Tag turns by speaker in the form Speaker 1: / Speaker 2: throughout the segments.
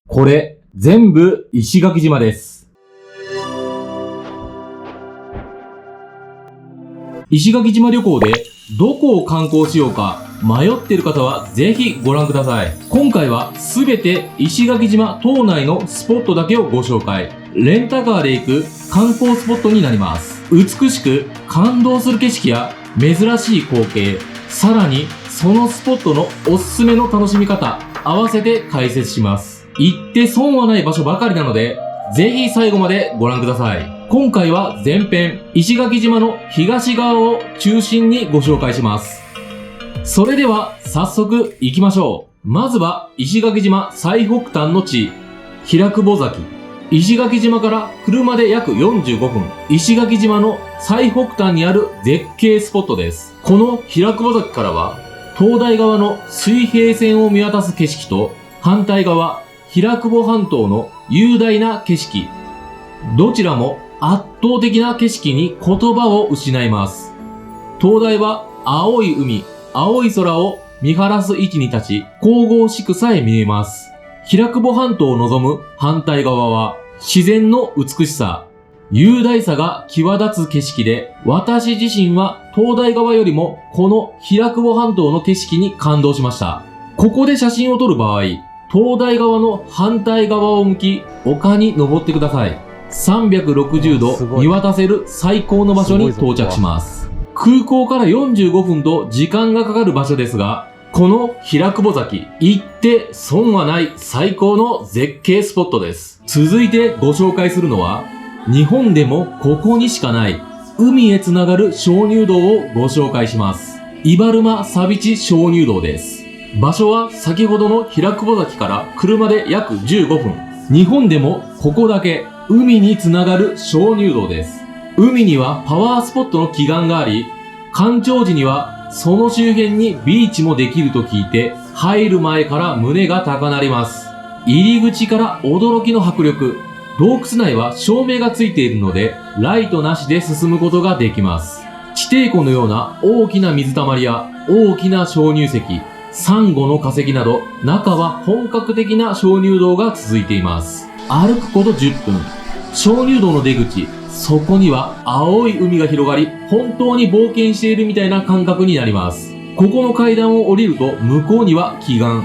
Speaker 1: これ、全部石垣島です。石垣島旅行でどこを観光しようか迷っている方はぜひご覧ください。今回はすべて石垣島島内のスポットだけをご紹介。レンタカーで行く観光スポットになります。美しく感動する景色や珍しい光景、さらにそのスポットのおすすめの楽しみ方、合わせて解説します。行って損はない場所ばかりなので、ぜひ最後までご覧ください。今回は前編、石垣島の東側を中心にご紹介します。それでは早速行きましょう。まずは石垣島最北端の地、平久保崎。石垣島から車で約45分、石垣島の最北端にある絶景スポットです。この平久保崎からは、灯台側の水平線を見渡す景色と、反対側、平久保半島の雄大な景色。どちらも圧倒的な景色に言葉を失います。灯台は青い海、青い空を見晴らす位置に立ち、神々しくさえ見えます。平久保半島を望む反対側は自然の美しさ、雄大さが際立つ景色で、私自身は灯台側よりもこの平久保半島の景色に感動しました。ここで写真を撮る場合、灯台側の反対側を向き、丘に登ってください。360度見渡せる最高の場所に到着します。空港から45分と時間がかかる場所ですが、この平久保崎、行って損はない最高の絶景スポットです。続いてご紹介するのは、日本でもここにしかない海へつながる鍾乳洞をご紹介します。伊原間佐ビチ鍾乳洞です。場所は先ほどの平久保崎から車で約15分。日本でもここだけ海につながる鍾乳洞です。海にはパワースポットの祈願があり、干潮時にはその周辺にビーチもできると聞いて、入る前から胸が高鳴ります。入り口から驚きの迫力。洞窟内は照明がついているので、ライトなしで進むことができます。地底湖のような大きな水たまりや大きな鍾乳石、サンゴの化石など、中は本格的な鍾乳洞が続いています。歩くこと10分。鍾乳洞の出口、そこには青い海が広がり、本当に冒険しているみたいな感覚になります。ここの階段を降りると向こうには奇岩。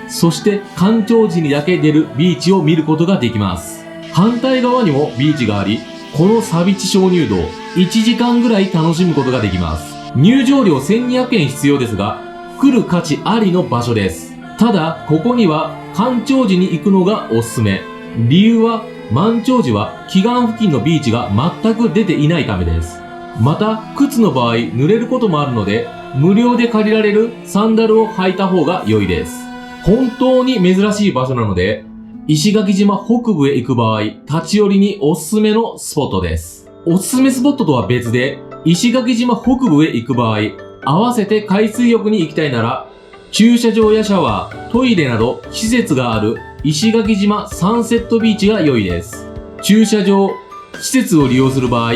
Speaker 1: そして干潮時にだけ出るビーチを見ることができます。反対側にもビーチがあり、この佐ビチ鍾乳洞、1時間ぐらい楽しむことができます。入場料1200円必要ですが、来る価値ありの場所です。ただ、ここには干潮時に行くのがおすすめ。理由は、満潮時は奇岩付近のビーチが全く出ていないためです。また、靴の場合濡れることもあるので、無料で借りられるサンダルを履いた方が良いです。本当に珍しい場所なので、石垣島北部へ行く場合、立ち寄りにおすすめのスポットです。おすすめスポットとは別で、石垣島北部へ行く場合、合わせて海水浴に行きたいなら、駐車場やシャワー、トイレなど施設がある石垣島サンセットビーチが良いです。駐車場、施設を利用する場合、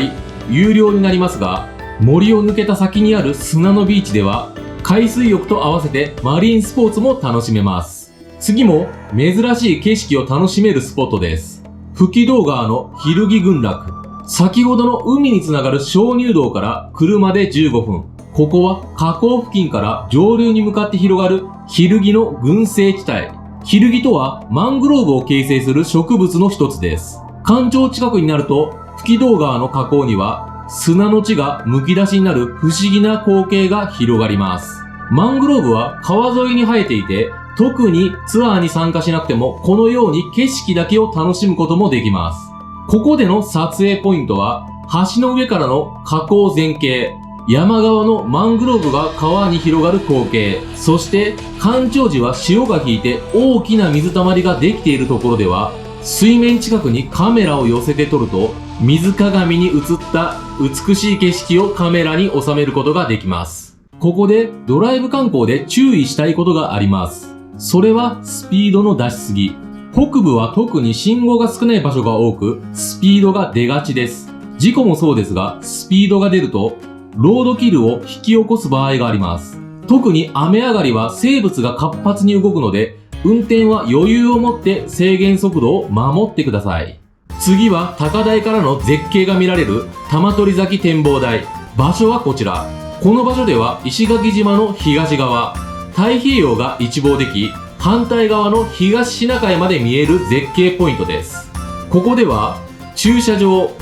Speaker 1: 有料になりますが、森を抜けた先にある砂のビーチでは、海水浴と合わせてマリンスポーツも楽しめます。次も珍しい景色を楽しめるスポットです。吹洞川の昼木群落。先ほどの海につながる鍾乳洞から車で15分。ここは河口付近から上流に向かって広がる昼木の群生地帯。昼木とはマングローブを形成する植物の一つです。干潮近くになると吹洞川の河口には砂の地がむき出しになる不思議な光景が広がります。マングローブは川沿いに生えていて、特にツアーに参加しなくてもこのように景色だけを楽しむこともできます。ここでの撮影ポイントは橋の上からの河口全景。山側のマングローブが川に広がる光景。そして、干潮時は潮が引いて大きな水たまりができているところでは、水面近くにカメラを寄せて撮ると、水鏡に映った美しい景色をカメラに収めることができます。ここでドライブ観光で注意したいことがあります。それはスピードの出しすぎ。北部は特に信号が少ない場所が多く、スピードが出がちです。事故もそうですが、スピードが出ると、ロードキルを引き起こす場合があります。特に雨上がりは生物が活発に動くので、運転は余裕を持って制限速度を守ってください。次は高台からの絶景が見られる玉取崎展望台。場所はこちら。この場所では石垣島の東側、太平洋が一望でき、反対側の東シナ海まで見える絶景ポイントです。ここでは駐車場、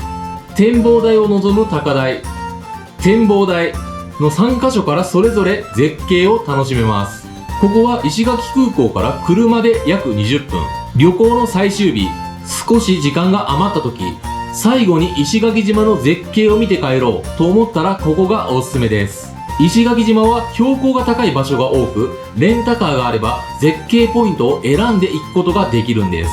Speaker 1: 展望台を望む高台、展望台の3カ所からそれぞれ絶景を楽しめます。ここは石垣空港から車で約20分。旅行の最終日、少し時間が余った時、最後に石垣島の絶景を見て帰ろうと思ったらここがおすすめです。石垣島は標高が高い場所が多く、レンタカーがあれば絶景ポイントを選んでいくことができるんです。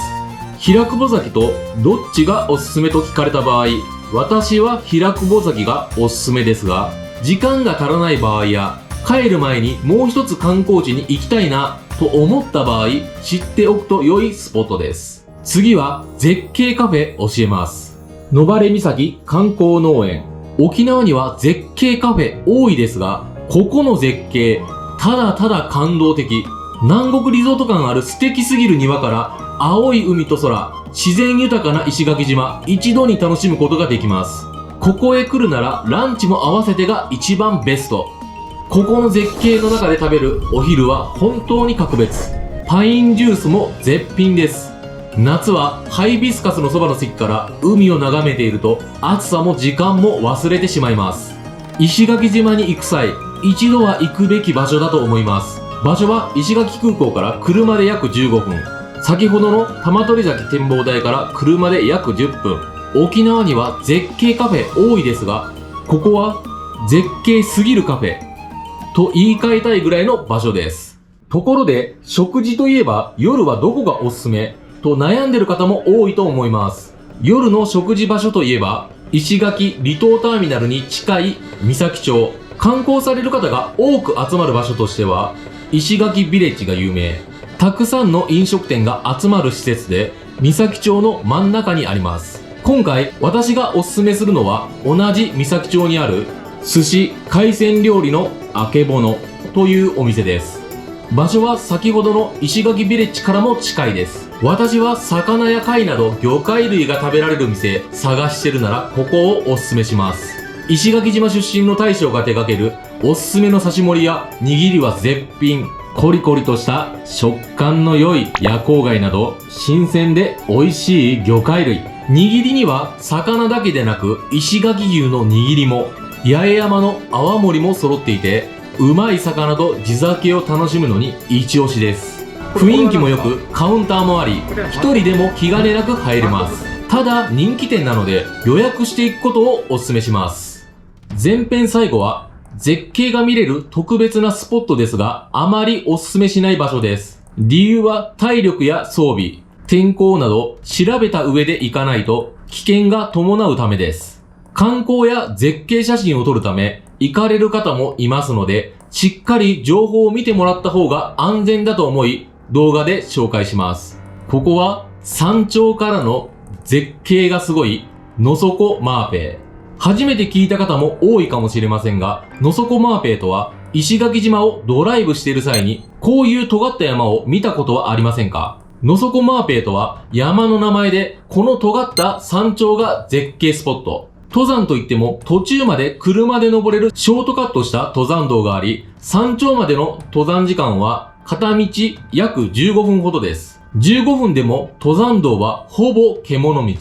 Speaker 1: 平久保崎とどっちがおすすめと聞かれた場合、私は平久保崎がおすすめですが、時間が足らない場合や帰る前にもう一つ観光地に行きたいなと思った場合、知っておくと良いスポットです。次は絶景カフェ教えます。野晴岬観光農園。沖縄には絶景カフェ多いですが、ここの絶景、ただただ感動的。南国リゾート感ある素敵すぎる庭から青い海と空、自然豊かな石垣島、一度に楽しむことができます。ここへ来るならランチも合わせてが一番ベスト。ここの絶景の中で食べるお昼は本当に格別。パインジュースも絶品です。夏はハイビスカスのそばの席から海を眺めていると暑さも時間も忘れてしまいます。石垣島に行く際、一度は行くべき場所だと思います。場所は石垣空港から車で約15分。先ほどの玉取崎展望台から車で約10分。沖縄には絶景カフェ多いですが、ここは絶景すぎるカフェと言い換えたいぐらいの場所です。ところで、食事といえば夜はどこがおすすめと悩んでる方も多いと思います。夜の食事場所といえば、石垣離島ターミナルに近い三崎町。観光される方が多く集まる場所としては、石垣ビレッジが有名。たくさんの飲食店が集まる施設で、三崎町の真ん中にあります。今回私がおすすめするのは、同じ三崎町にある寿司海鮮料理のあけぼのというお店です。場所は先ほどの石垣ビレッジからも近いです。私は魚や貝など魚介類が食べられる店探してるならここをおすすめします。石垣島出身の大将が手掛けるおすすめの刺し盛りや握りは絶品。コリコリとした食感の良い夜光貝など新鮮で美味しい魚介類。握りには魚だけでなく石垣牛の握りも八重山の泡盛も揃っていて、うまい魚と地酒を楽しむのに一押しです。雰囲気も良くカウンターもあり、一人でも気兼ねなく入れます。ただ人気店なので予約していくことをお勧めします。前編最後は絶景が見れる特別なスポットですが、あまりお勧めしない場所です。理由は体力や装備、天候など調べた上で行かないと危険が伴うためです。観光や絶景写真を撮るため行かれる方もいますので、しっかり情報を見てもらった方が安全だと思い動画で紹介します。ここは山頂からの絶景がすごい野底マーペイ。初めて聞いた方も多いかもしれませんが、野底マーペイとは石垣島をドライブしている際にこういう尖った山を見たことはありませんか？野底マーペイとは山の名前で、この尖った山頂が絶景スポット。登山といっても途中まで車で登れるショートカットした登山道があり、山頂までの登山時間は片道約15分ほどです。15分でも登山道はほぼ獣道。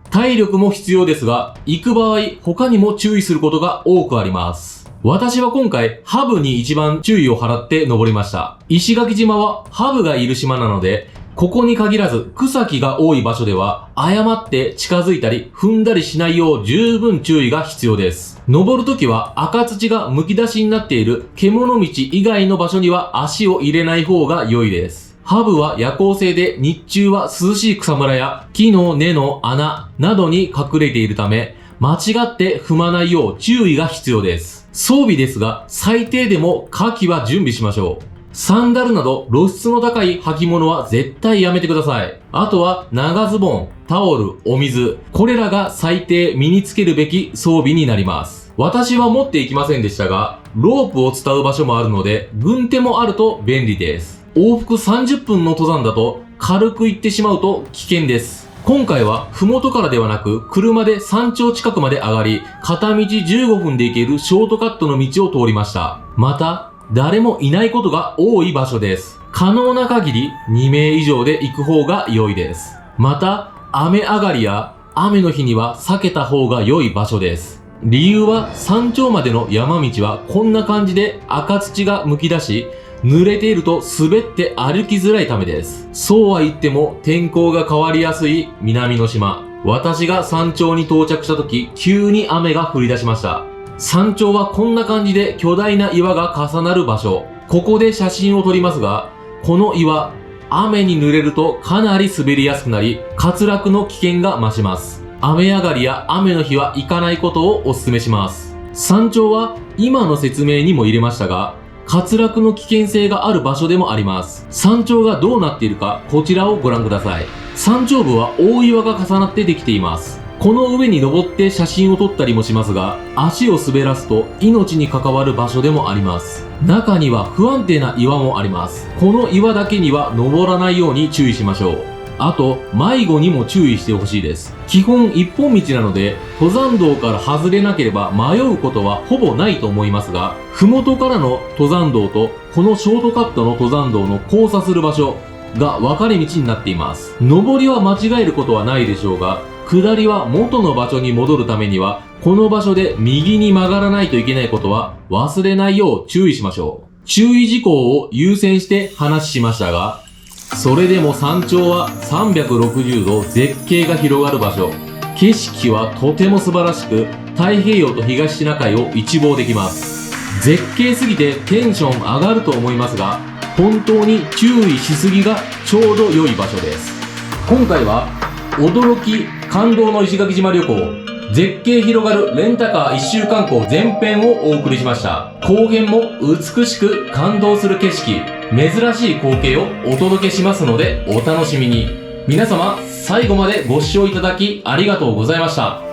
Speaker 1: 体力も必要ですが、行く場合他にも注意することが多くあります。私は今回ハブに一番注意を払って登りました。石垣島はハブがいる島なので、ここに限らず草木が多い場所では誤って近づいたり踏んだりしないよう十分注意が必要です。登るときは赤土が剥き出しになっている獣道以外の場所には足を入れない方が良いです。ハブは夜行性で日中は涼しい草むらや木の根の穴などに隠れているため、間違って踏まないよう注意が必要です。装備ですが最低でも火器は準備しましょう。サンダルなど露出の高い履物は絶対やめてください。あとは長ズボン、タオル、お水。これらが最低身につけるべき装備になります。私は持っていきませんでしたが、ロープを伝う場所もあるので、軍手もあると便利です。往復30分の登山だと軽く行ってしまうと危険です。今回は麓からではなく車で山頂近くまで上がり、片道15分で行けるショートカットの道を通りました。また、誰もいないことが多い場所です。可能な限り2名以上で行く方が良いです。また、雨上がりや雨の日には避けた方が良い場所です。理由は山頂までの山道はこんな感じで赤土がむき出し、濡れていると滑って歩きづらいためです。そうは言っても天候が変わりやすい南の島。私が山頂に到着した時、急に雨が降り出しました。山頂はこんな感じで巨大な岩が重なる場所。ここで写真を撮りますが、この岩、雨に濡れるとかなり滑りやすくなり、滑落の危険が増します。雨上がりや雨の日は行かないことをお勧めします。山頂は今の説明にも入れましたが、滑落の危険性がある場所でもあります。山頂がどうなっているか、こちらをご覧ください。山頂部は大岩が重なってできています。この上に登って写真を撮ったりもしますが、足を滑らすと命に関わる場所でもあります。中には不安定な岩もあります。この岩だけには登らないように注意しましょう。あと、迷子にも注意してほしいです。基本一本道なので、登山道から外れなければ迷うことはほぼないと思いますが、麓からの登山道とこのショートカットの登山道の交差する場所が分かれ道になっています。上りは間違えることはないでしょうが、下りは元の場所に戻るためには、この場所で右に曲がらないといけないことは忘れないよう注意しましょう。注意事項を優先して話しましたが、それでも山頂は360度絶景が広がる場所。景色はとても素晴らしく、太平洋と東シナ海を一望できます。絶景すぎてテンション上がると思いますが、本当に注意しすぎがちょうど良い場所です。今回は驚き感動の石垣島旅行、絶景広がるレンタカー一周観光前編をお送りしました。後編も美しく感動する景色、珍しい光景をお届けしますのでお楽しみに。皆様最後までご視聴いただきありがとうございました。